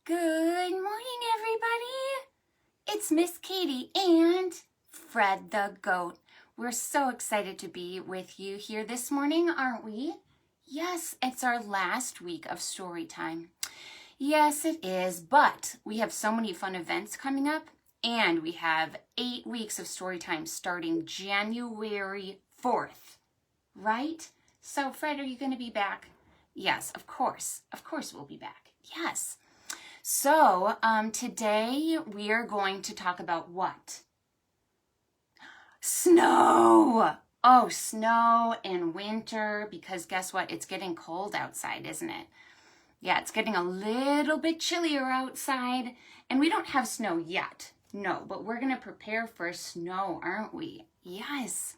Good morning, everybody. It's Miss Katie and Fred the Goat. We're so excited to be with you here this morning, aren't we? Yes, it's our last week of story time. Yes, it is, but we have so many fun events coming up, and we have 8 weeks of story time starting January 4th, right? So, Fred, are you going to be back? Yes, of course. Of course we'll be back. Yes. So, today we are going to talk about what? Snow! Oh, snow and winter, because guess what? It's getting cold outside, isn't it? Yeah, it's getting a little bit chillier outside, and we don't have snow yet. No, but we're going to prepare for snow, aren't we? Yes.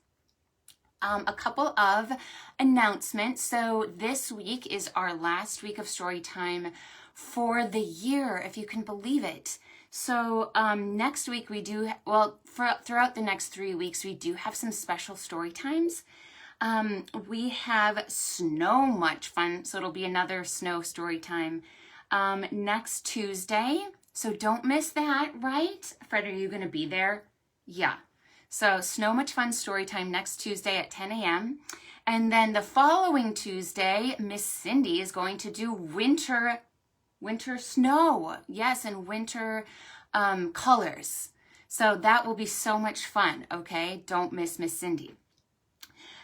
A couple of announcements. So this week is our last week of story time for the year, if you can believe it. So next week we do, throughout the next 3 weeks, we do have some special story times. We have so much fun, so it'll be another snow story time next Tuesday. So don't miss that, right? Fred, are you going to be there? Yeah. So Snow Much Fun story time next Tuesday at 10 a.m. And then the following Tuesday, Miss Cindy is going to do winter snow. Yes, and winter colors. So that will be so much fun, okay? Don't miss Miss Cindy.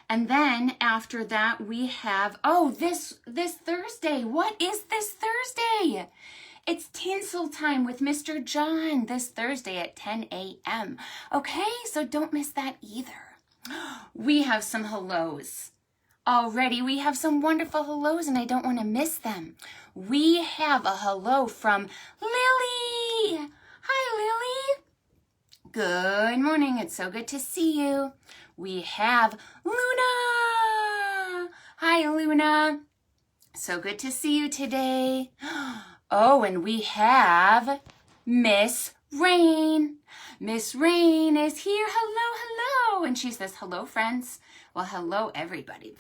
And then after that, we have, this Thursday. What is this Thursday? It's tinsel time with Mr. John this Thursday at 10 a.m. Okay, so don't miss that either. We have some hellos. Already, we have some wonderful hellos, and I don't want to miss them. We have a hello from Lily. Hi, Lily. Good morning. It's so good to see you. We have Luna. Hi, Luna. So good to see you today. Oh, and we have Miss Rain. Miss Rain is here. Hello, hello. And she says, hello, friends. Well, hello, everybody.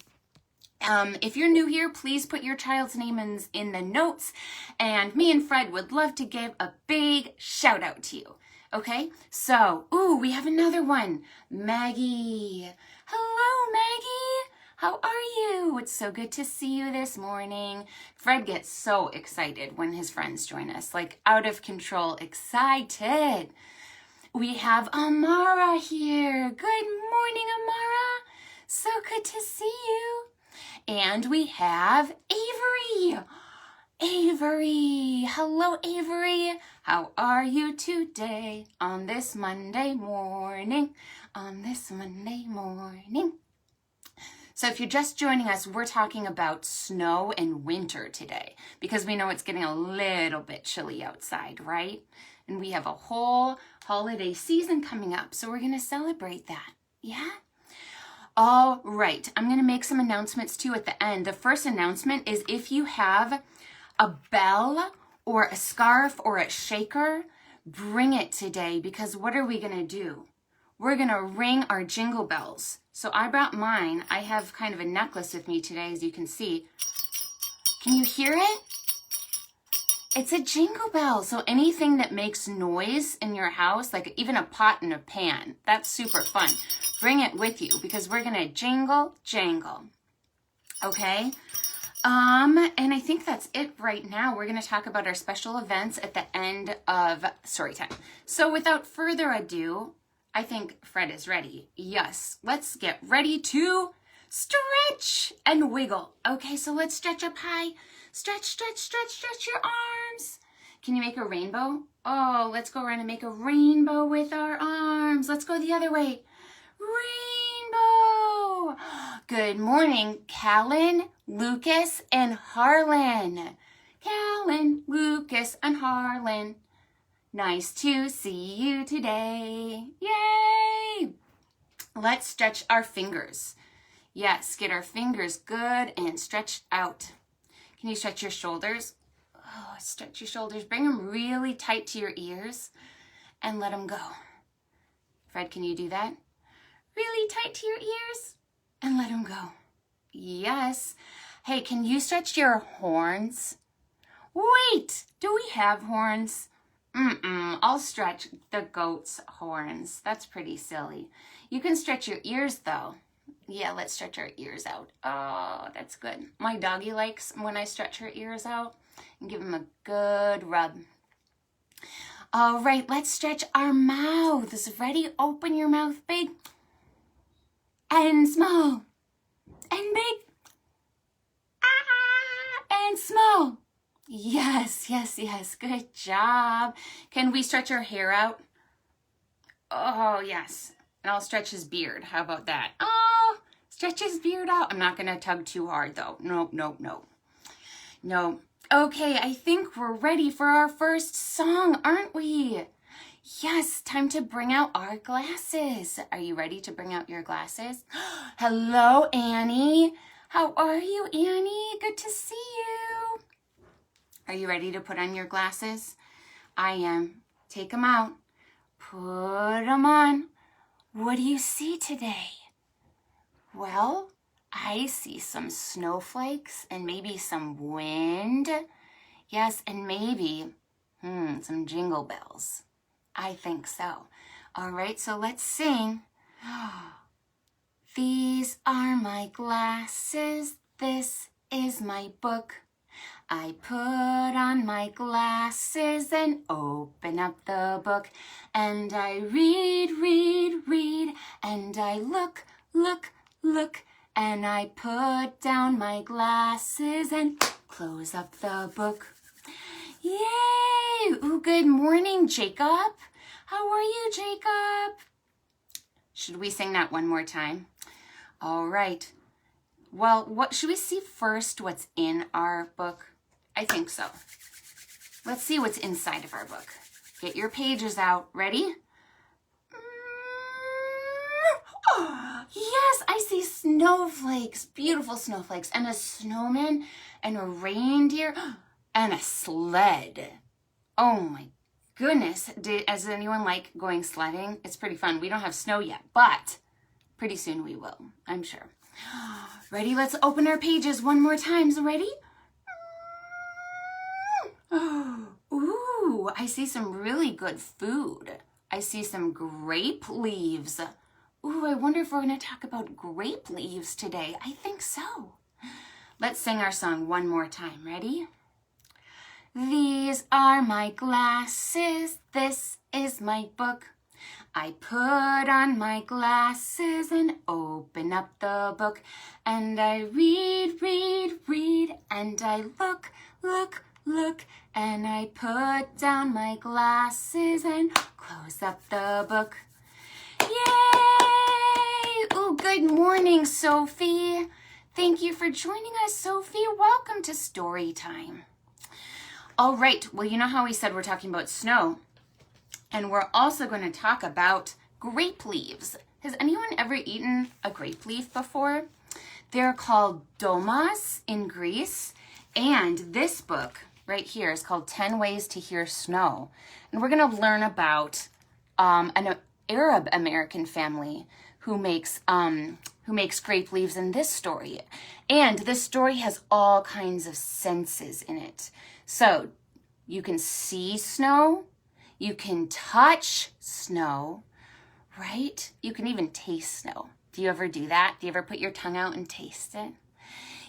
If you're new here, please put your child's name in the notes. And me and Fred would love to give a big shout out to you. Okay? So, we have another one. Maggie. Hello, Maggie. How are you? It's so good to see you this morning. Fred gets so excited when his friends join us, like out of control, excited. We have Amara here. Good morning, Amara. So good to see you. And we have Avery. Avery. Hello, Avery. How are you today on this Monday morning? So if you're just joining us, we're talking about snow and winter today because we know it's getting a little bit chilly outside, right? And we have a whole holiday season coming up, so we're going to celebrate that. Yeah? All right. I'm going to make some announcements too at the end. The first announcement is if you have a bell or a scarf or a shaker, bring it today because what are we going to do? We're going to ring our jingle bells. So I brought mine. I have kind of a necklace with me today, as you can see. Can you hear it? It's a jingle bell. So anything that makes noise in your house, like even a pot and a pan, that's super fun. Bring it with you because we're going to jingle, jangle. Okay? And I think that's it right now. We're going to talk about our special events at the end of Storytime. So without further ado, I think Fred is ready. Yes, let's get ready to stretch and wiggle. Okay, so let's stretch up high. Stretch, stretch, stretch, stretch your arms. Can you make a rainbow? Oh, let's go around and make a rainbow with our arms. Let's go the other way. Rainbow. Good morning, Callan, Lucas, and Harlan. Callan, Lucas, and Harlan. Nice to see you today. Yay! Let's stretch our fingers. Yes, get our fingers good and stretched out. Can you stretch your shoulders? Oh, stretch your shoulders. Bring them really tight to your ears and let them go. Fred, can you do that? Really tight to your ears and let them go. Yes. Hey, can you stretch your horns? Wait, do we have horns? I'll stretch the goat's horns. That's pretty silly. You can stretch your ears though. Yeah, let's stretch our ears out. Oh, that's good. My doggy likes when I stretch her ears out and give him a good rub. All right, let's stretch our mouths. Ready? Open your mouth big and small and big and small. Yes, yes, yes. Good job. Can we stretch our hair out? Oh, yes. And I'll stretch his beard. How about that? Oh, stretch his beard out. I'm not going to tug too hard, though. No, no, no. No. Okay, I think we're ready for our first song, aren't we? Yes, time to bring out our glasses. Are you ready to bring out your glasses? Hello, Annie. How are you, Annie? Good to see you. Are you ready to put on your glasses? I am. Take them out. Put them on. What do you see today? Well, I see some snowflakes and maybe some wind. Yes, and maybe some jingle bells. I think so. All right, so let's sing. These are my glasses. This is my book. I put on my glasses and open up the book. And I read, read, read. And I look, look, look. And I put down my glasses and close up the book. Yay! Ooh, good morning, Jacob. How are you, Jacob? Should we sing that one more time? All right. Well, what should we see first? What's in our book? I think so. Let's see what's inside of our book. Get your pages out. Ready? Yes, I see snowflakes, beautiful snowflakes, and a snowman, and a reindeer, and a sled. Oh my goodness. Does anyone like going sledding? It's pretty fun. We don't have snow yet, but pretty soon we will, I'm sure. Ready? Let's open our pages one more time. So ready? Ooh, I see some really good food. I see some grape leaves. Ooh, I wonder if we're going to talk about grape leaves today. I think so. Let's sing our song one more time. Ready? These are my glasses. This is my book. I put on my glasses and open up the book. And I read, read, read. And I look, look, look. And I put down my glasses and close up the book. Yay! Oh, good morning, Sophie. Thank you for joining us, Sophie. Welcome to Storytime. All right, well, you know how we said we're talking about snow? And we're also going to talk about grape leaves. Has anyone ever eaten a grape leaf before? They're called domas in Greece. And this book right here is called 10 Ways to Hear Snow. And we're going to learn about an Arab American family who makes grape leaves in this story. And this story has all kinds of senses in it. So you can see snow, you can touch snow, right? You can even taste snow. Do you ever do that? Do you ever put your tongue out and taste it?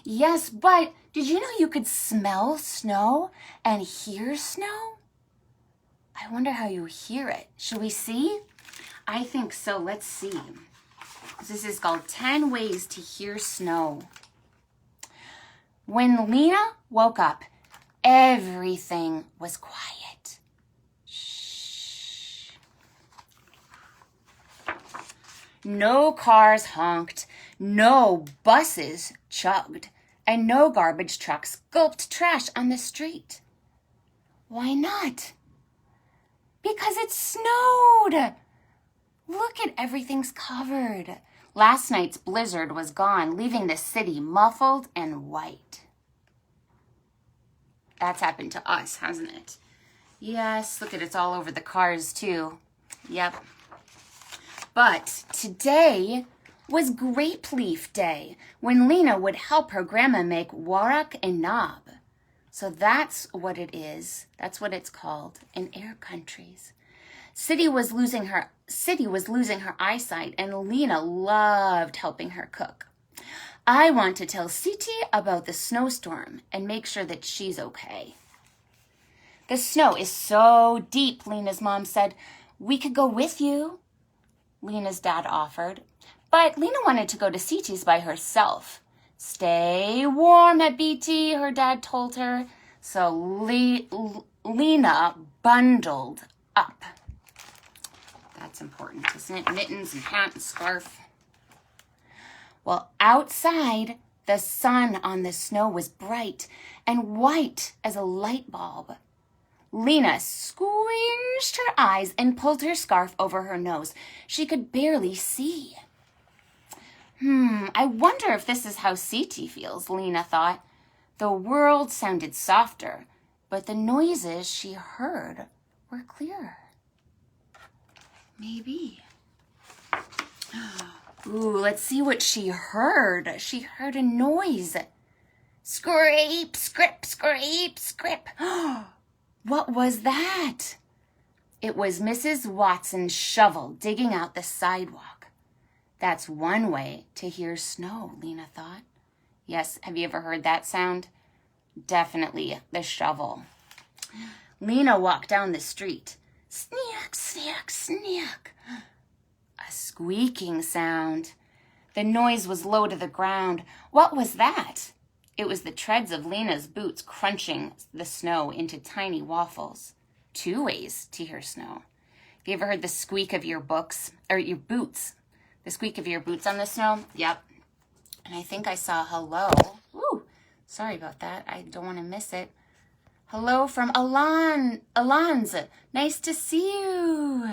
Yes, but did you know you could smell snow and hear snow? I wonder how you hear it. Should we see? I think so. Let's see. This is called 10 Ways to Hear Snow. When Lena woke up, everything was quiet. Shh. No cars honked, no buses chugged, and no garbage trucks gulped trash on the street. Why not? Because it snowed. Look at everything's covered. Last night's blizzard was gone, leaving the city muffled and white. That's happened to us, hasn't it? Yes, look at it's all over the cars too. Yep. But today was Grape Leaf Day, when Lena would help her grandma make warak and knob. So that's what it is. That's what it's called in air countries. City was losing her eyesight, and Lena loved helping her cook. I want to tell Siti about the snowstorm and make sure that she's okay. The snow is so deep, Lena's mom said. We could go with you, Lena's dad offered. But Lena wanted to go to Siti's by herself. Stay warm at BT, her dad told her. So Lena bundled up. That's important, isn't it? Mittens and hat and scarf. Well, outside, the sun on the snow was bright and white as a light bulb. Lena squinged her eyes and pulled her scarf over her nose. She could barely see. I wonder if this is how Siti feels, Lena thought. The world sounded softer, but the noises she heard were clearer. Maybe. Ooh, let's see what she heard. She heard a noise. Scrape, scrip, scrape, scrip. What was that? It was Mrs. Watson's shovel digging out the sidewalk. That's one way to hear snow, Lena thought. Yes, have you ever heard that sound? Definitely the shovel. Lena walked down the street. Sneak, sneak, sneak. A squeaking sound. The noise was low to the ground. What was that? It was the treads of Lena's boots crunching the snow into tiny waffles. Two ways to hear snow. Have you ever heard the squeak of your boots? The squeak of your boots on the snow? Yep. And I think I saw hello. Ooh, sorry about that. I don't want to miss it. Hello from Alonze. Nice to see you.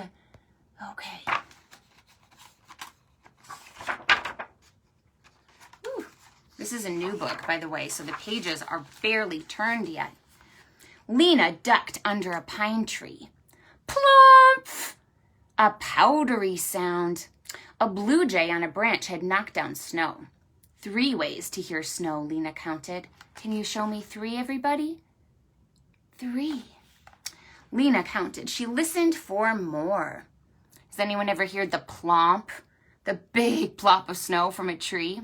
Okay. Ooh. This is a new book, by the way, so the pages are barely turned yet. Lena ducked under a pine tree. Plump! A powdery sound. A blue jay on a branch had knocked down snow. 3 ways to hear snow, Lena counted. Can you show me 3, everybody? 3. Lena counted. She listened for more. Has anyone ever heard the plomp? The big plop of snow from a tree?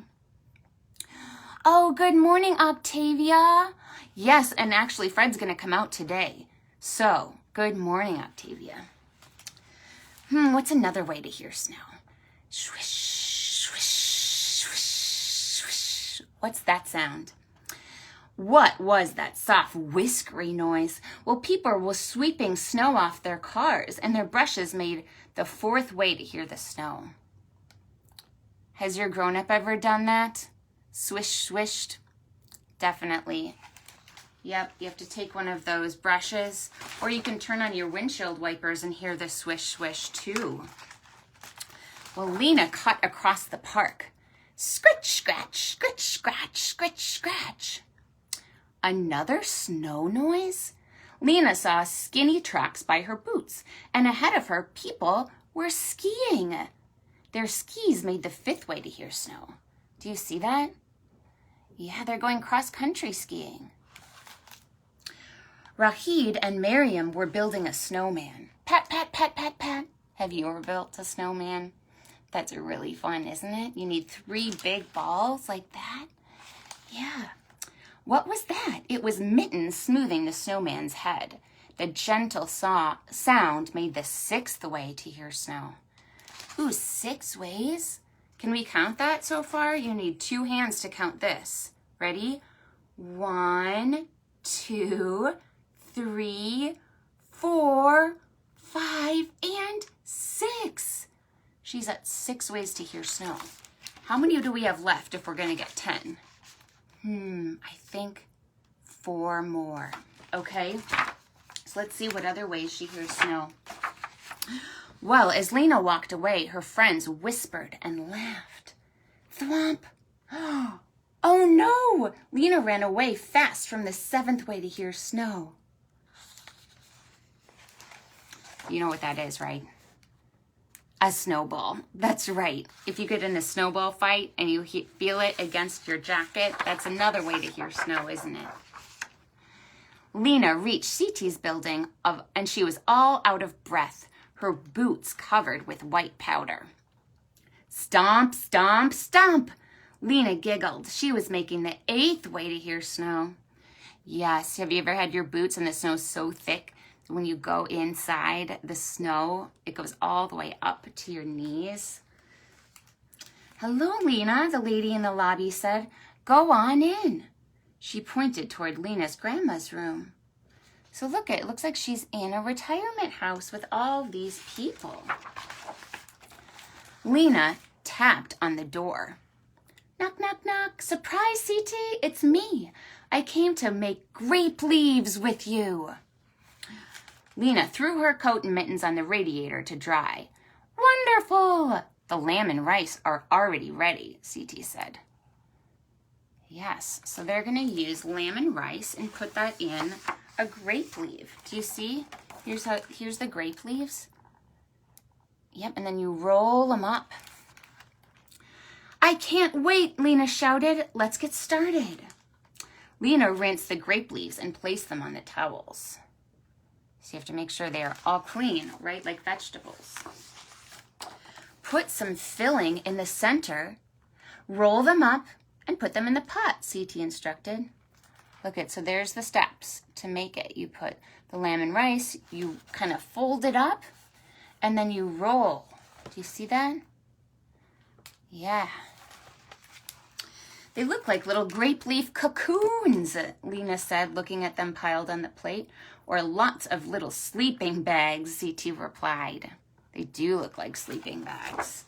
Oh, good morning, Octavia. Yes, and actually Fred's going to come out today. So, good morning, Octavia. What's another way to hear snow? Swish, swish, swish, swish. What's that sound? What was that soft, whiskery noise? Well, people were sweeping snow off their cars, and their brushes made the 4th way to hear the snow. Has your grown-up ever done that? Swish, swished? Definitely. Yep, you have to take one of those brushes, or you can turn on your windshield wipers and hear the swish, swish too. Well, Lena cut across the park. Scritch, scratch, scritch, scratch, scritch, scratch. Another snow noise? Lena saw skinny tracks by her boots, and ahead of her, people were skiing. Their skis made the 5th way to hear snow. Do you see that? Yeah, they're going cross-country skiing. Rahid and Miriam were building a snowman. Pat, pat, pat, pat, pat. Have you ever built a snowman? That's really fun, isn't it? You need 3 big balls like that. Yeah. What was that? It was Mittens smoothing the snowman's head. The gentle sound made the 6th way to hear snow. Ooh, 6 ways? Can we count that so far? You need 2 hands to count this. Ready? 1, 2, 3, 4, 5, and 6. She's at 6 ways to hear snow. How many do we have left if we're going to get 10? I think 4 more. Okay, so let's see what other ways she hears snow. Well, as Lena walked away, her friends whispered and laughed. Thwomp! Oh no! Lena ran away fast from the 7th way to hear snow. You know what that is, right? A snowball. That's right. If you get in a snowball fight and you feel it against your jacket, that's another way to hear snow, isn't it? Lena reached C.T.'s building and she was all out of breath, her boots covered with white powder. Stomp, stomp, stomp! Lena giggled. She was making the 8th way to hear snow. Yes, have you ever had your boots and the snow so thick that when you go inside the snow, it goes all the way up to your knees? Hello, Lena, the lady in the lobby said. Go on in. She pointed toward Lena's grandma's room. So look, it looks like she's in a retirement house with all these people. Lena tapped on the door. Knock, knock, knock. Surprise, C.T., it's me. I came to make grape leaves with you. Lena threw her coat and mittens on the radiator to dry. Wonderful! The lamb and rice are already ready, C.T. said. Yes, so they're going to use lamb and rice and put that in a grape leaf. Do you see? Here's the grape leaves. Yep, and then you roll them up. I can't wait, Lena shouted. Let's get started. Lena rinsed the grape leaves and placed them on the towels. So you have to make sure they are all clean, right? Like vegetables. Put some filling in the center, roll them up, and put them in the pot, C.T. instructed. Look at, so there's the steps to make it. You put the lamb and rice, you kind of fold it up, and then you roll. Do you see that? Yeah. They look like little grape leaf cocoons, Lena said, looking at them piled on the plate. Or lots of little sleeping bags, C.T. replied. They do look like sleeping bags.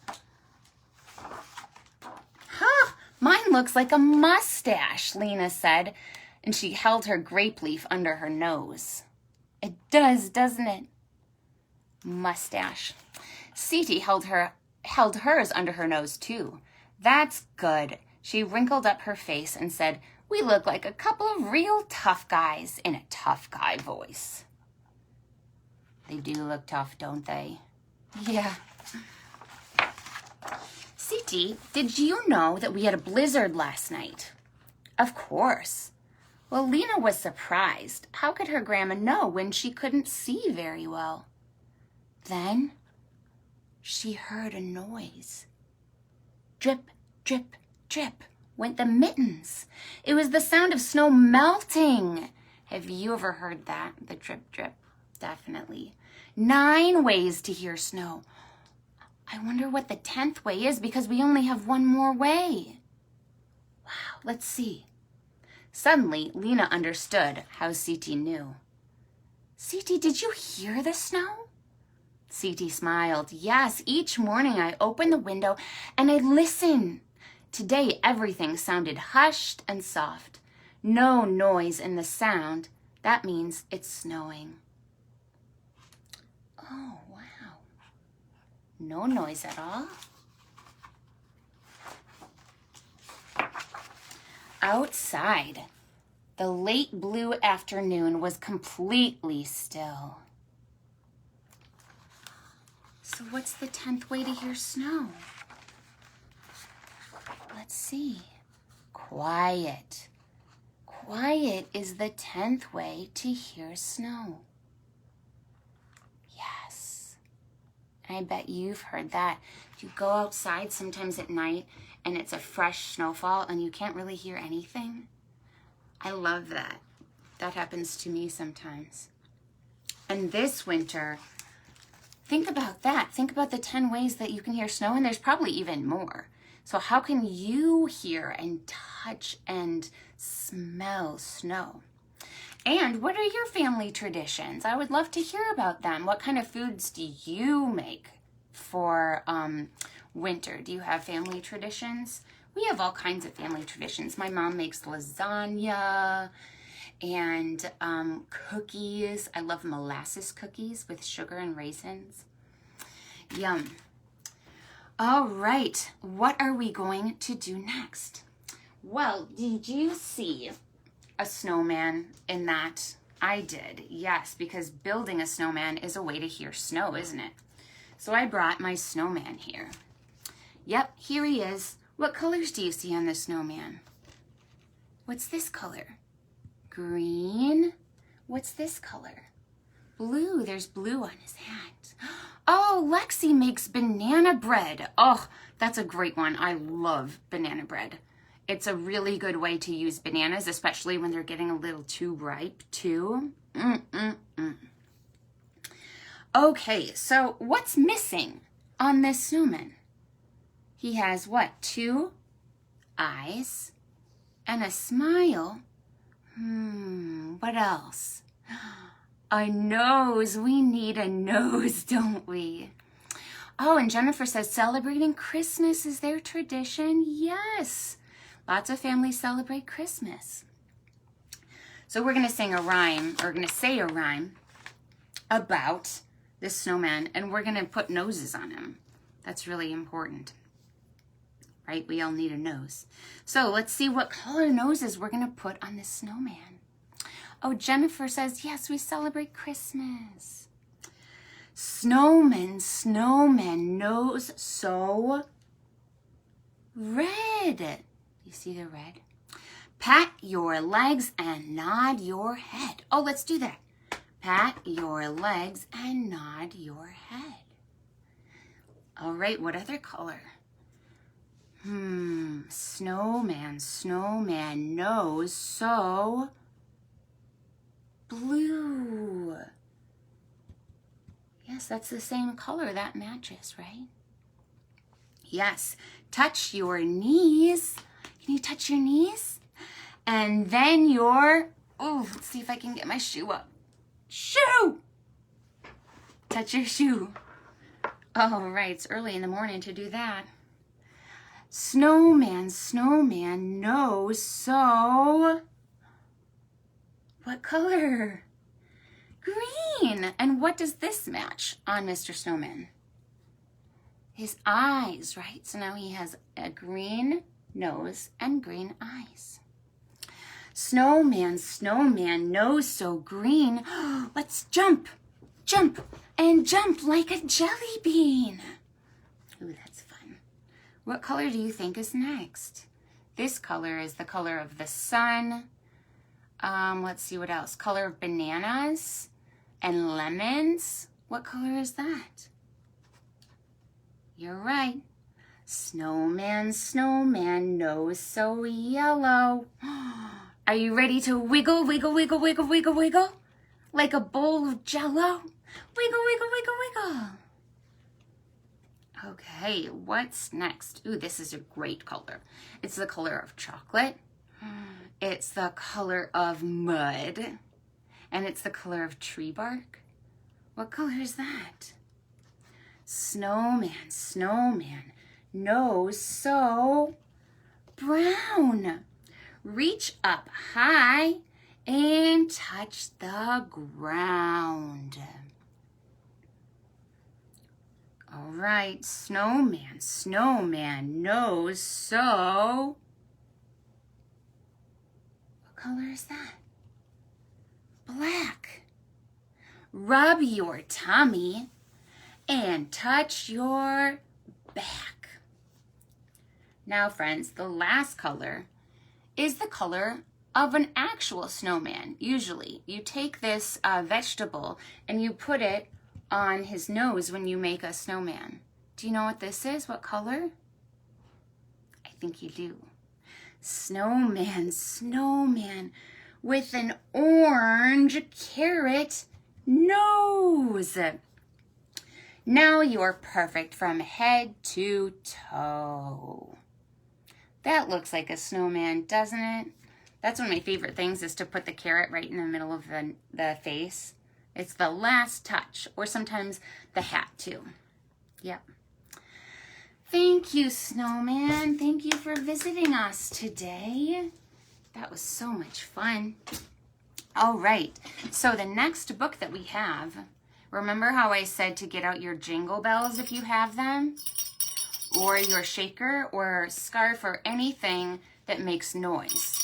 Huh, mine looks like a mustache, Lena said, and she held her grape leaf under her nose. It does, doesn't it? Mustache. C.T. held hers under her nose, too. That's good. She wrinkled up her face and said, we look like a couple of real tough guys in a tough guy voice. They do look tough, don't they? Yeah. C.T., did you know that we had a blizzard last night? Of course. Well, Lena was surprised. How could her grandma know when she couldn't see very well? Then she heard a noise. Drip, drip, drip went the mittens. It was the sound of snow melting. Have you ever heard that? The drip, drip. Definitely. 9 ways to hear snow. I wonder what the 10th way is because we only have one more way. Wow, let's see. Suddenly, Lena understood how C.T. knew. C.T., did you hear the snow? C.T. smiled. Yes, each morning I open the window and I listen. Today, everything sounded hushed and soft. No noise in the sound. That means it's snowing. Oh, wow. No noise at all. Outside, the late blue afternoon was completely still. So what's the 10th way to hear snow? Let's see. Quiet. Quiet is the 10th way to hear snow. Yes. And I bet you've heard that. You go outside sometimes at night and it's a fresh snowfall and you can't really hear anything. I love that. That happens to me sometimes. And this winter, think about that. Think about the 10 ways that you can hear snow, and there's probably even more. So how can you hear and touch and smell snow? And what are your family traditions? I would love to hear about them. What kind of foods do you make for winter? Do you have family traditions? We have all kinds of family traditions. My mom makes lasagna and cookies. I love molasses cookies with sugar and raisins. Yum. All right, what are we going to do next? Well, did you see a snowman in that? I did, yes, because building a snowman is a way to hear snow, isn't it? So I brought my snowman here. Yep, here he is. What colors do you see on the snowman? What's this color? Green. What's this color? Blue. There's blue on his hat. Oh, Lexi makes banana bread. Oh, that's a great one. I love banana bread. It's a really good way to use bananas, especially when they're getting a little too ripe, too. Okay, so what's missing on this snowman? He has what? 2 eyes and a smile. What else? A nose. We need a nose, don't we? Oh, and Jennifer says celebrating Christmas is their tradition. Yes. Lots of families celebrate Christmas. So we're going to sing a rhyme, or we're going to say a rhyme about this snowman, and we're going to put noses on him. That's really important, right? We all need a nose. So let's see what color noses we're going to put on this snowman. Oh, Jennifer says, yes, we celebrate Christmas. Snowman, snowman, nose so red. You see the red? Pat your legs and nod your head. Oh, let's do that. Pat your legs and nod your head. All right, what other color? Snowman, snowman, nose so blue. Yes, that's the same color. That matches, right? Yes. Touch your knees. Can you touch your knees? And then your, oh, let's see if I can get my shoe up. Shoe! Touch your shoe. Oh, right, it's early in the morning to do that. Snowman, snowman, nose so, what color? Green. And what does this match on Mr. Snowman? His eyes, right? So now he has a green nose and green eyes. Snowman, snowman, nose so green. Let's jump, jump, and jump like a jelly bean. Ooh, that's fun. What color do you think is next? This color is the color of the sun. Let's see what else. Color of bananas and lemons. What color is that? You're right. Snowman, snowman, nose so yellow. Are you ready to wiggle, wiggle, wiggle, wiggle, wiggle, wiggle? Like a bowl of Jell-O? Wiggle, wiggle, wiggle, wiggle. Okay, what's next? Ooh, this is a great color. It's the color of chocolate. It's the color of mud. And it's the color of tree bark. What color is that? Snowman, snowman, nose so brown. Reach up high and touch the ground. All right, snowman, snowman, nose so, what color is that? Black. Rub your tummy and touch your back. Now, friends, the last color is the color of an actual snowman. Usually, you take this vegetable and you put it on his nose when you make a snowman. Do you know what this is? What color? I think you do. Snowman, snowman, with an orange carrot nose. Now you're perfect from head to toe. That looks like a snowman, doesn't it? That's one of my favorite things, is to put the carrot right in the middle of the face. It's the last touch, or sometimes the hat too. Yep. Thank you, snowman. Thank you for visiting us today. That was so much fun. All right, so the next book that we have, remember how I said to get out your Jingle Bells if you have them? Or your shaker or scarf or anything that makes noise.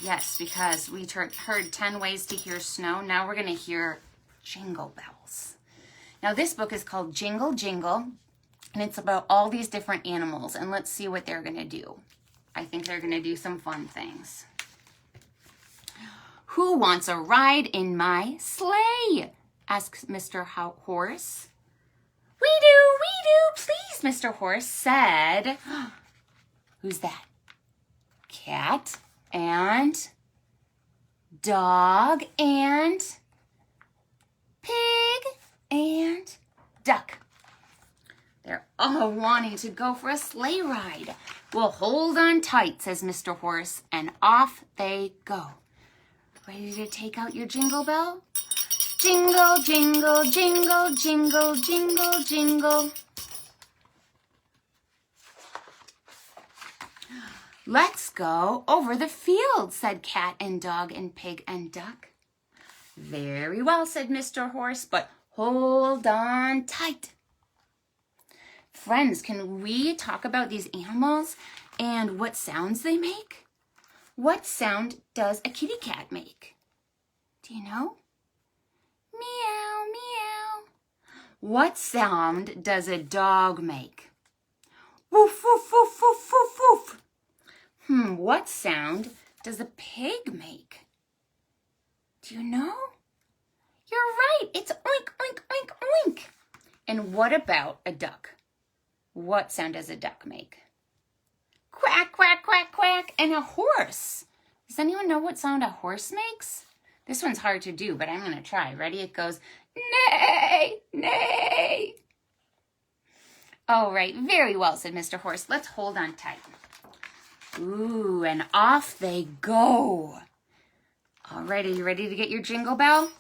Yes, because we heard 10 ways to hear snow. Now we're going to hear Jingle Bells. Now this book is called Jingle-Jingle, and it's about all these different animals. And let's see what they're going to do. I think they're going to do some fun things. Who wants a ride in my sleigh? Asks Mr. Horse. We do, please, Mr. Horse said. Who's that? Cat and dog and pig and duck. They're all wanting to go for a sleigh ride. Well, hold on tight, says Mr. Horse, and off they go. Ready to take out your jingle bell? Jingle, jingle, jingle, jingle, jingle, jingle. Let's go over the field, said cat and dog and pig and duck. Very well, said Mr. Horse, but hold on tight. Friends, can we talk about these animals and what sounds they make? What sound does a kitty cat make? Do you know? Meow, meow. What sound does a dog make? Woof, woof, woof, woof, woof, woof. What sound does a pig make? Do you know? You're right, it's oink, oink, oink, oink. And what about a duck? What sound does a duck make? Quack, quack, quack, quack. And a horse. Does anyone know what sound a horse makes? This one's hard to do, but I'm going to try. Ready? It goes, neigh, neigh. All right, very well, said Mr. Horse. Let's hold on tight. Ooh, and off they go. All right, are you ready to get your jingle bell?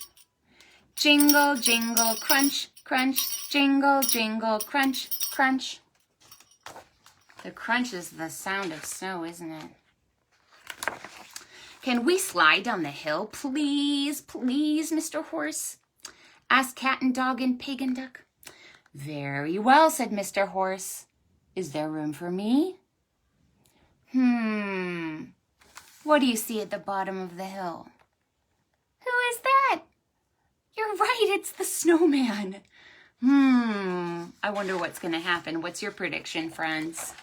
Jingle, jingle, crunch, crunch, jingle, jingle, crunch, crunch. The crunch is the sound of snow, isn't it? Can we slide down the hill, please, please, Mr. Horse? Asked cat and dog and pig and duck. Very well, said Mr. Horse. Is there room for me? What do you see at the bottom of the hill? Who is that? You're right, it's the snowman. I wonder what's going to happen. What's your prediction, friends?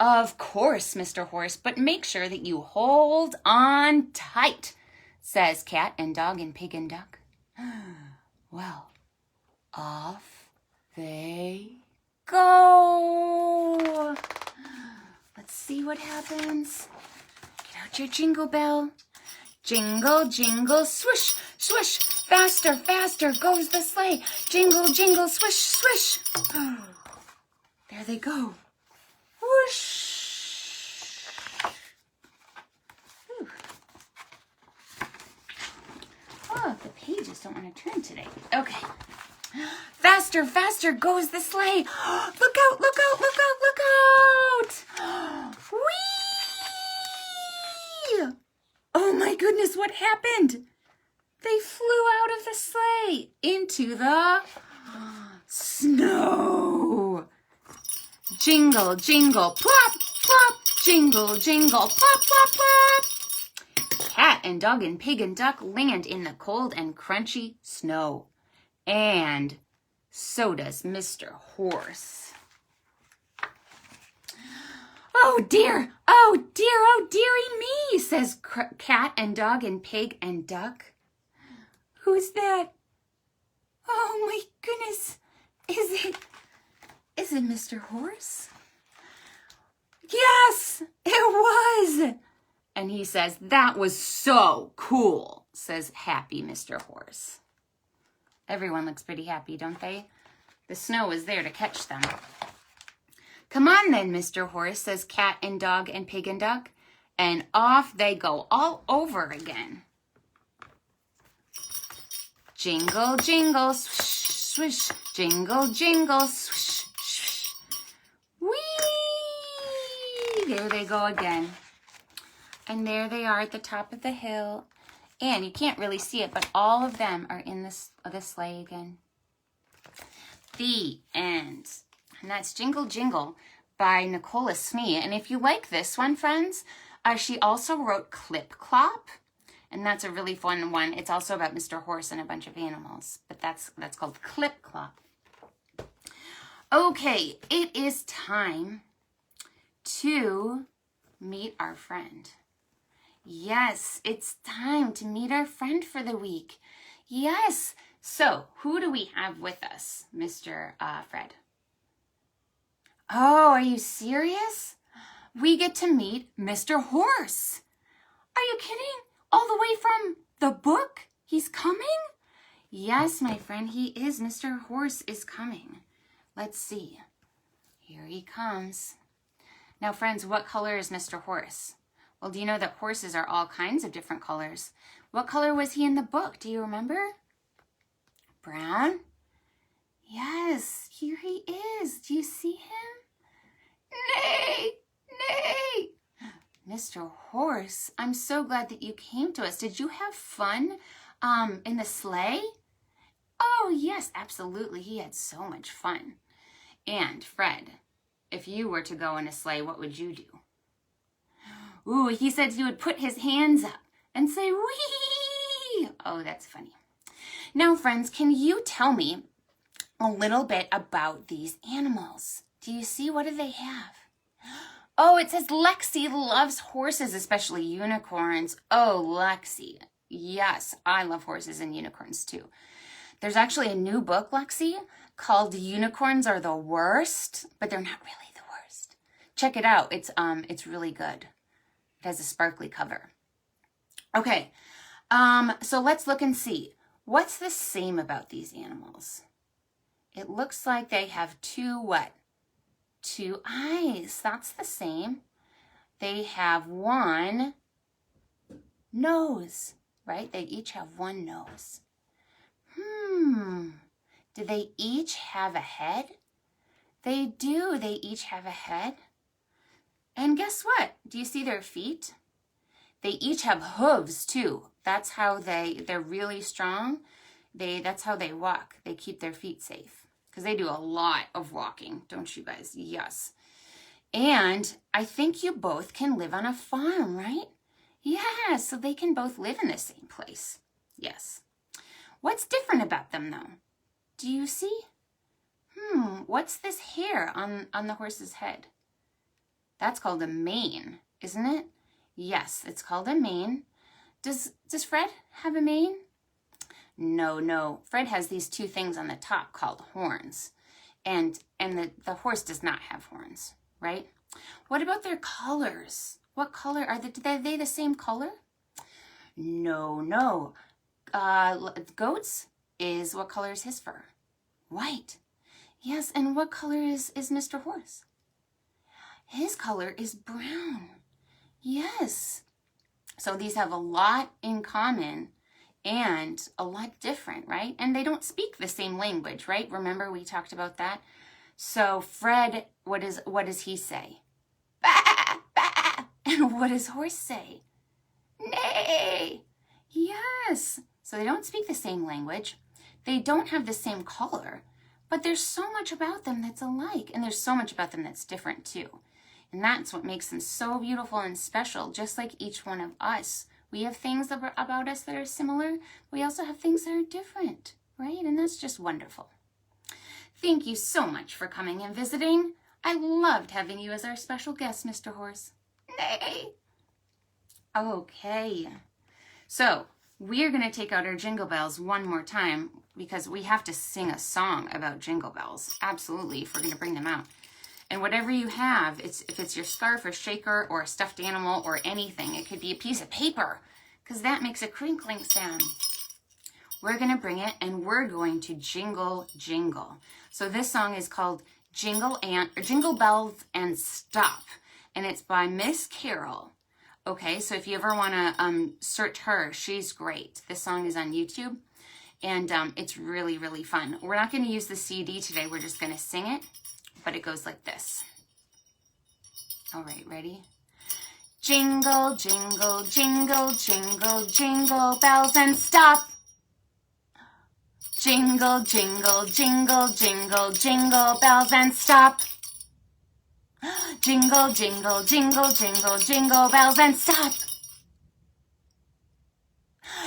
Of course, Mr. Horse, but make sure that you hold on tight, says cat and dog and pig and duck. Well, off they go. Let's see what happens. Get out your jingle bell. Jingle, jingle, swish, swish. Faster, faster goes the sleigh. Jingle, jingle, swish, swish. There they go. Whoosh. Whew. Oh, the pages don't want to turn today. Okay. Faster, faster goes the sleigh. Look out, look out, look out, look out. Whee! Oh my goodness, what happened? They flew out of the sleigh into the snow. Jingle, jingle, plop, plop. Jingle, jingle, plop, plop, plop. Cat and dog and pig and duck land in the cold and crunchy snow. And so does Mr. Horse. Oh dear, oh dear, oh dearie me, says cat and dog and pig and duck. Who's that? Oh my goodness, is it Mr. Horse? Yes, it was. And he says, that was so cool, says happy Mr. Horse. Everyone looks pretty happy, don't they? The snow was there to catch them. Come on then, Mr. Horse, says cat and dog and pig and duck. And off they go all over again. Jingle, jingle, swish, swish. Jingle, jingle, swish, swish. Whee! There they go again. And there they are at the top of the hill. And you can't really see it, but all of them are in the sleigh again. The end. And that's Jingle Jingle by Nicola Smee. And if you like this one, friends, she also wrote Clip Clop. And that's a really fun one. It's also about Mr. Horse and a bunch of animals. But that's called Clip Clop. Okay, it is time to meet our friend. Yes, it's time to meet our friend for the week. Yes. So, who do we have with us, Mr. Fred? Oh, are you serious? We get to meet Mr. Horse. Are you kidding? All the way from the book? He's coming? Yes, my friend, he is. Mr. Horse is coming. Let's see. Here he comes. Now, friends, what color is Mr. Horse? Well, do you know that horses are all kinds of different colors? What color was he in the book? Do you remember? Brown? Yes, here he is. Do you see him? Nay, nay. Mr. Horse, I'm so glad that you came to us. Did you have fun in the sleigh? Oh, yes, absolutely. He had so much fun. And Fred, if you were to go in a sleigh, what would you do? Ooh, he said he would put his hands up and say, wee! Oh, that's funny. Now, friends, can you tell me a little bit about these animals? Do you see? What do they have? Oh, it says Lexi loves horses, especially unicorns. Oh, Lexi. Yes, I love horses and unicorns too. There's actually a new book, Lexi, called Unicorns Are the Worst, but they're not really the worst. Check it out. It's really good. It has a sparkly cover. Okay, so let's look and see. What's the same about these animals? It looks like they have two what? Two eyes. That's the same. They have one nose, right? They each have one nose. Do they each have a head? They do. They each have a head. And guess what? Do you see their feet? They each have hooves too. That's how they're really strong. That's how they walk. They keep their feet safe because they do a lot of walking, don't you guys? Yes. And I think you both can live on a farm, right? Yeah, so they can both live in the same place. Yes. What's different about them though? Do you see? What's this hair on the horse's head? That's called a mane, isn't it? Yes, it's called a mane. Does Fred have a mane? No. Fred has these two things on the top called horns. And the horse does not have horns, right? What about their colors? What color are they the same color? No. Goats is, what color is his fur? White. Yes, and what color is Mr. Horse? His color is brown. Yes. So these have a lot in common and a lot different, right? And they don't speak the same language, right? Remember we talked about that? So Fred, what does he say? Bah, bah. And what does Horse say? Neigh. Yes. So they don't speak the same language. They don't have the same color, but there's so much about them that's alike, and there's so much about them that's different too. And that's what makes them so beautiful and special, just like each one of us. We have things about us that are similar. We also have things that are different, right? And that's just wonderful. Thank you so much for coming and visiting. I loved having you as our special guest, Mr. Horse. Nay. Okay. So we're going to take out our jingle bells one more time because we have to sing a song about jingle bells. Absolutely, if we're going to bring them out. And whatever you have, if it's your scarf or shaker or a stuffed animal or anything, it could be a piece of paper because that makes a crinkling sound. We're going to bring it and we're going to jingle, jingle. So this song is called Jingle Bells and Stop. And it's by Miss Carol. Okay, so if you ever want to search her, she's great. This song is on YouTube and it's really, really fun. We're not going to use the CD today. We're just going to sing it. But it goes like this. All right, ready? Jingle, jingle, jingle, jingle, jingle bells and stop. Jingle, jingle, jingle, jingle, jingle bells and stop. Jingle, jingle, jingle, jingle, jingle bells and stop.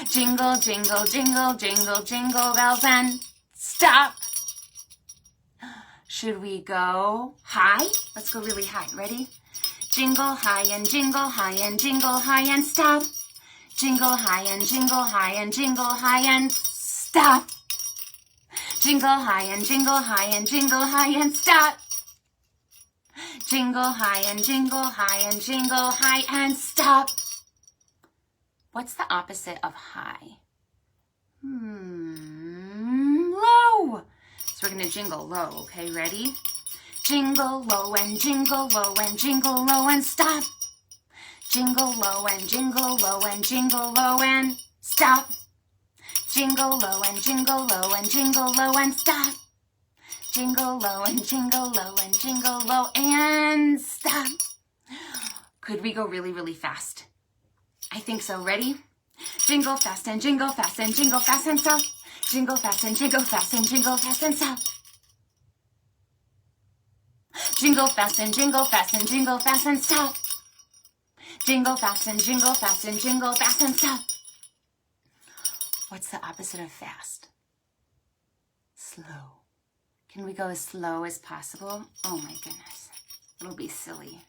Jingle, jingle, jingle, jingle, jingle bells and stop. Should we go high? Let's go really high. Ready? Jingle high and jingle high and jingle high and stop. Jingle high and jingle high and jingle high and stop. Jingle high and jingle high and jingle high and stop. Jingle high and jingle high and jingle high and stop. What's the opposite of high? Low. So we're going to jingle low, okay? Ready? Jingle low and jingle low and jingle low and stop. Jingle low and jingle low and jingle low and stop. Jingle low and jingle low and jingle low and stop. Jingle low and jingle low and jingle low and stop. Could we go really, really fast? I think so. Ready? Jingle fast and jingle fast and jingle fast and stop. Jingle fast and jingle fast and jingle fast and stop. Jingle fast and jingle fast and jingle fast and stop. Jingle fast and jingle fast and jingle fast and stop. What's the opposite of fast? Slow. Can we go as slow as possible? Oh my goodness. It'll be silly.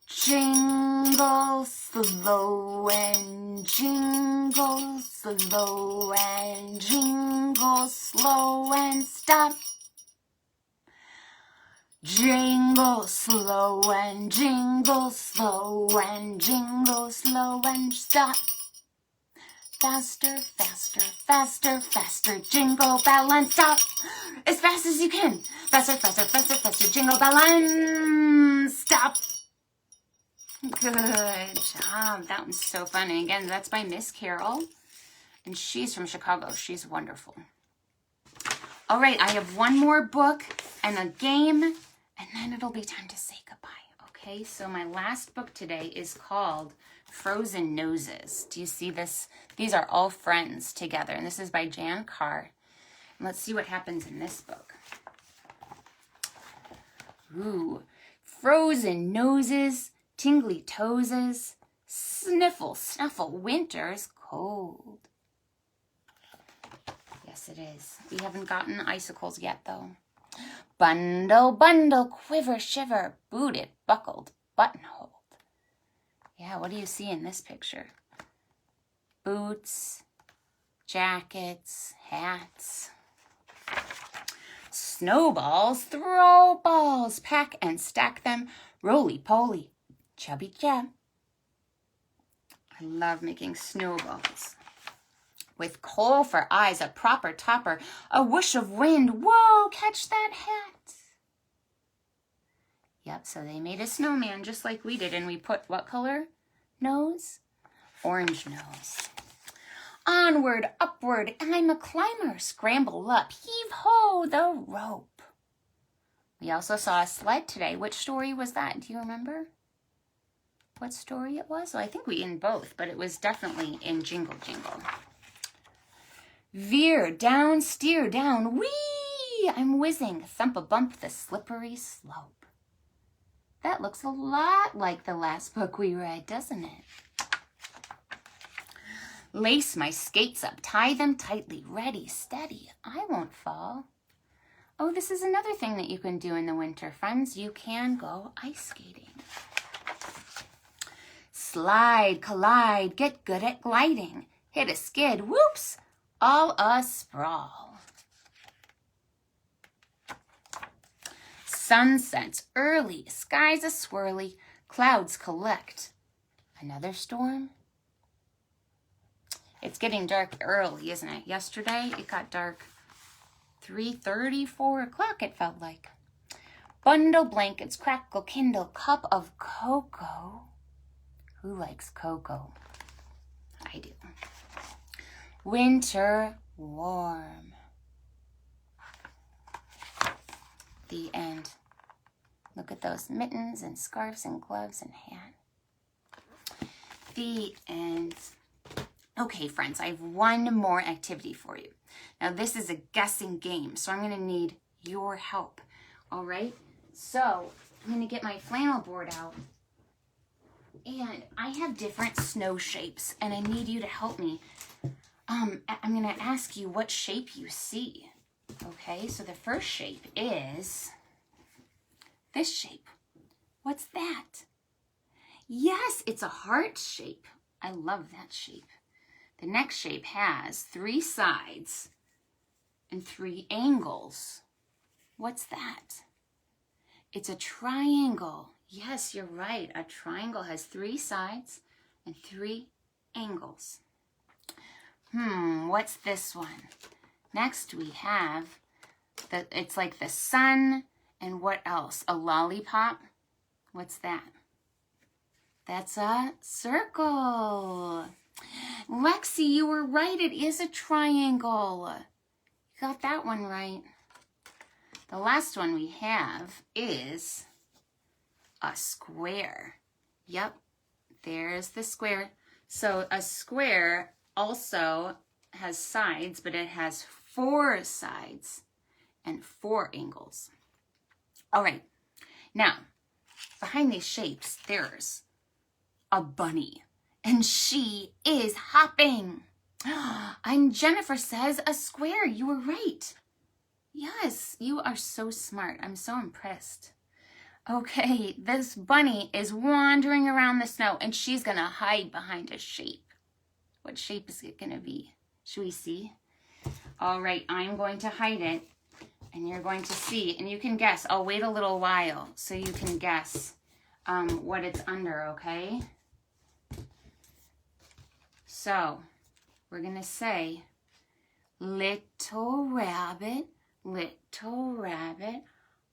Jingle slow and jingle slow and jingle slow and stop. Jingle slow and jingle slow and jingle slow and stop. Faster, faster, faster, faster, jingle bell and stop. As fast as you can. Faster, faster, faster, faster, jingle bell and stop. Good job. That one's so fun. And again, that's by Miss Carol. And she's from Chicago. She's wonderful. All right, I have one more book and a game, and then it'll be time to say goodbye. Okay, so my last book today is called Frozen Noses. Do you see this? These are all friends together, and this is by Jan Carr. And let's see what happens in this book. Ooh, frozen noses, tingly toeses, sniffle, snuffle, winter's cold. Yes, it is. We haven't gotten icicles yet, though. Bundle, bundle, quiver, shiver, booted, buckled, buttonholed. Yeah, what do you see in this picture? Boots, jackets, hats. Snowballs, throw balls, pack and stack them, roly-poly, chubby-chub. I love making snowballs. With coal for eyes, a proper topper, a whoosh of wind. Whoa, catch that hat. Yep, so they made a snowman just like we did, and we put what color nose? Orange nose. Onward, upward, I'm a climber. Scramble up, heave-ho, the rope. We also saw a sled today. Which story was that? Do you remember what story it was? Well, I think we in both, but it was definitely in Jingle-Jingle. Veer down, steer down, whee! I'm whizzing, thump-a-bump the slippery slope. That looks a lot like the last book we read, doesn't it? Lace my skates up, tie them tightly, ready, steady, I won't fall. Oh, this is another thing that you can do in the winter, friends. You can go ice skating. Slide, collide, get good at gliding. Hit a skid, whoops, all a-sprawl. Sunsets early, skies a-swirly, clouds collect. Another storm? It's getting dark early, isn't it? Yesterday, it got dark 3:30, 4 o'clock, it felt like. Bundle blankets, crackle, kindle, cup of cocoa. Who likes cocoa? I do. Winter warm. The end. Look at those mittens and scarves and gloves and hat. The end. Okay, friends, I have one more activity for you. Now, this is a guessing game, so I'm going to need your help. All right? So, I'm going to get my flannel board out. And I have different snow shapes, and I need you to help me. I'm going to ask you what shape you see. Okay, so the first shape is this shape. What's that? Yes, it's a heart shape. I love that shape. The next shape has 3 sides and 3 angles. What's that? It's a triangle. Yes, you're right. A triangle has 3 sides and 3 angles. What's this one? Next we have, it's like the sun, and what else? A lollipop? What's that? That's a circle. Lexi, you were right. It is a triangle. You got that one right. The last one we have is a square. Yep, there's the square. So a square also has sides, but it has 4 sides and 4 angles. All right, now behind these shapes, there's a bunny, and she is hopping. And Jennifer says a square. You were right. Yes, you are so smart. I'm so impressed. Okay, this bunny is wandering around the snow, and she's gonna hide behind a shape. What shape is it gonna be? Should we see? All right, I'm going to hide it, and you're going to see, and you can guess. I'll wait a little while so you can guess what it's under, okay? So, we're gonna say, little rabbit,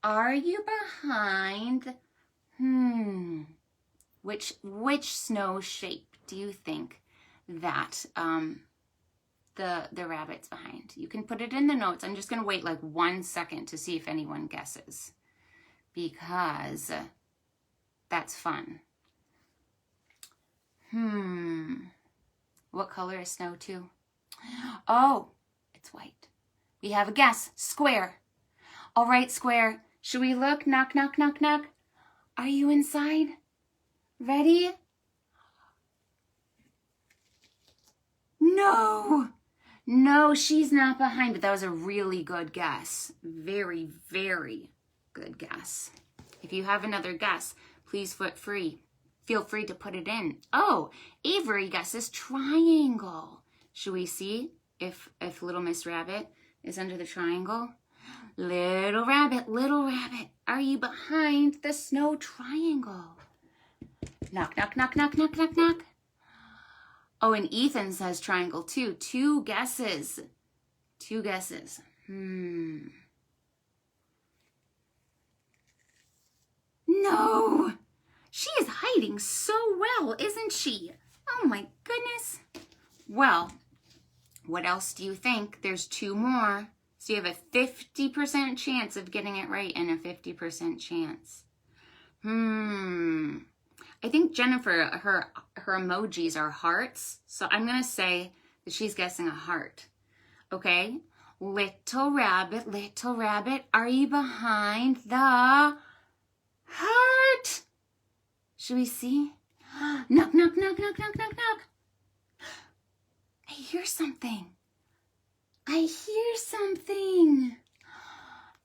are you behind, which snow shape do you think that the rabbit's behind? You can put it in the notes. I'm just going to wait like 1 second to see if anyone guesses, because that's fun. What color is snow too? Oh, it's white. We have a guess. Square. All right, square. Should we look? Knock, knock, knock, knock. Are you inside? Ready? No. No, she's not behind, but that was a really good guess. Very, very good guess. If you have another guess, please feel free to put it in. Oh, Avery guesses triangle. Should we see if Little Miss Rabbit is under the triangle? Little rabbit, are you behind the snow triangle? Knock, knock, knock, knock, knock, knock, knock. Oh, and Ethan says triangle too. 2 guesses. 2 guesses. No! She is hiding so well, isn't she? Oh my goodness. Well, what else do you think? There's 2 more. So you have a 50% chance of getting it right and a 50% chance. I think Jennifer, her emojis are hearts. So I'm going to say that she's guessing a heart. Okay? Little rabbit, are you behind the heart? Should we see? Knock, knock, knock, knock, knock, knock, knock. I hear something.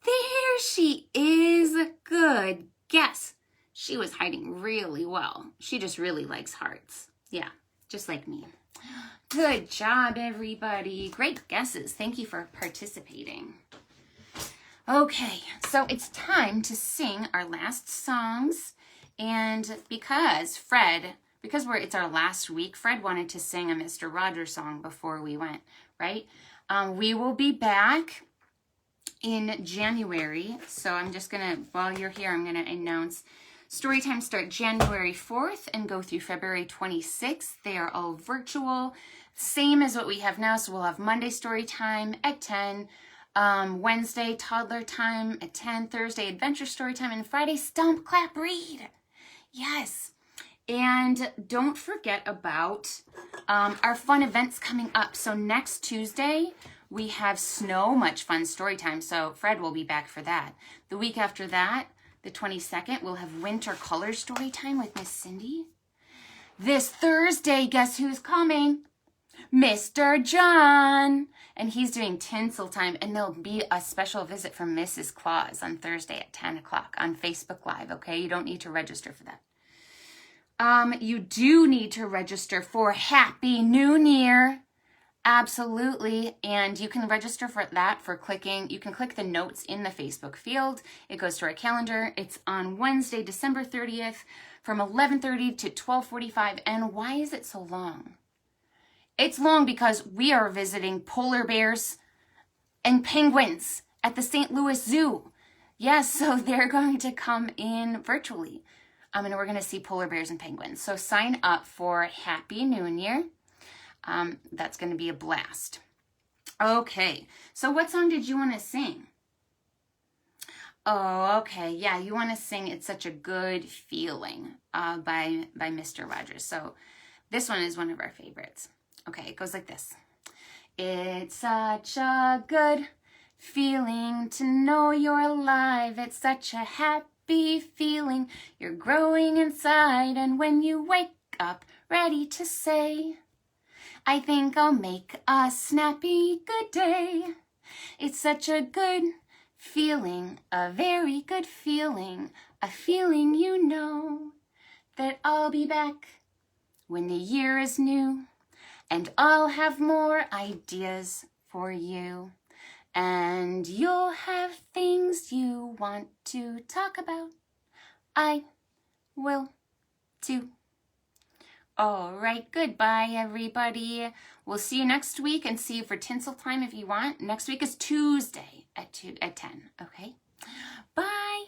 There she is. Good guess. She was hiding really well. She just really likes hearts. Yeah, just like me. Good job, everybody. Great guesses. Thank you for participating. Okay, so it's time to sing our last songs. And because it's our last week, Fred wanted to sing a Mr. Rogers song before we went, right? We will be back in January. So I'm just going to, while you're here, I'm going to announce Storytime start January 4th and go through February 26th. They are all virtual, same as what we have now. So we'll have Monday Storytime at 10, Wednesday Toddler Time at 10, Thursday Adventure Storytime, and Friday Stomp, Clap, Read. Yes. And don't forget about our fun events coming up. So next Tuesday, we have So Much Fun Storytime. So Fred will be back for that. The week after that, the 22nd, we'll have Winter Color Storytime with Miss Cindy. This Thursday, guess who's coming? Mr. John. And he's doing tinsel time. And there'll be a special visit from Mrs. Claus on Thursday at 10 o'clock on Facebook Live, okay? You don't need to register for that. You do need to register for Happy New Year. Absolutely. And you can register for that for clicking. You can click the notes in the Facebook field. It goes to our calendar. It's on Wednesday, December 30th from 11:30 to 12:45. And why is it so long? It's long because we are visiting polar bears and penguins at the St. Louis Zoo. Yes, so they're going to come in virtually. And we're going to see polar bears and penguins. So sign up for Happy New Year. That's going to be a blast. Okay, so what song did you want to sing? Oh, okay, yeah, you want to sing It's Such a Good Feeling by Mr. Rogers. So this one is one of our favorites. Okay, it goes like this. It's such a good feeling to know you're alive. It's such a happy feeling. You're growing inside, and when you wake up, ready to say, I think I'll make a snappy good day. It's such a good feeling, a very good feeling, a feeling you know that I'll be back when the year is new, and I'll have more ideas for you, and you'll have things you want to talk about. I will too. All right, goodbye, everybody. We'll see you next week, and see you for tinsel time if you want. Next week is Tuesday at 10, okay? Bye.